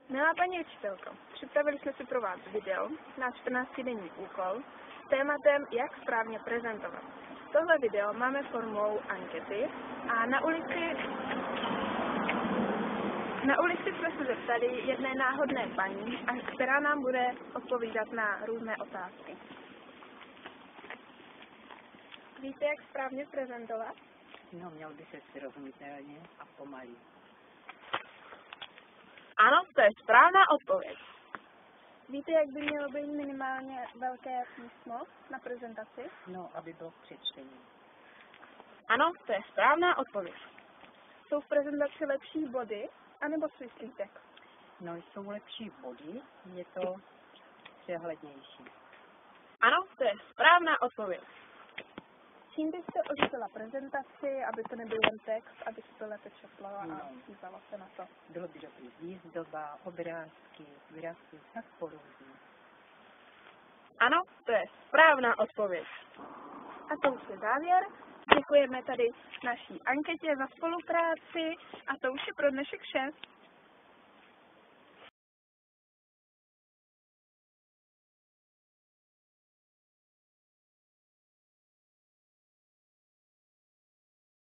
Milá paní učitelko, připravili jsme si pro vás video na 14denní úkol s tématem, jak správně prezentovat. Tohle video máme formou ankety a na ulici jsme se zeptali jedné náhodné paní, která nám bude odpovídat na různé otázky. Víte, jak správně prezentovat? No, měl by se srozumitelně a pomalý. Ano, to je správná odpověď. Víte, jak by mělo být minimálně velké písmo na prezentaci? No, aby bylo k přečtení. Ano, to je správná odpověď. Jsou v prezentaci lepší body, anebo svislý text? No, jsou lepší body, je to přehlednější. Ano, to je správná odpověď. Čím byste ošila prezentaci, aby to nebyl jen text, aby se to lépe četlo a dívalo se na to? Bylo by dobrý výzdoba, obrázky, grafy, tak podobně. Ano, to je správná odpověď. A to už je závěr. Děkujeme tady naší anketě za spolupráci a to už je pro dnešek vše.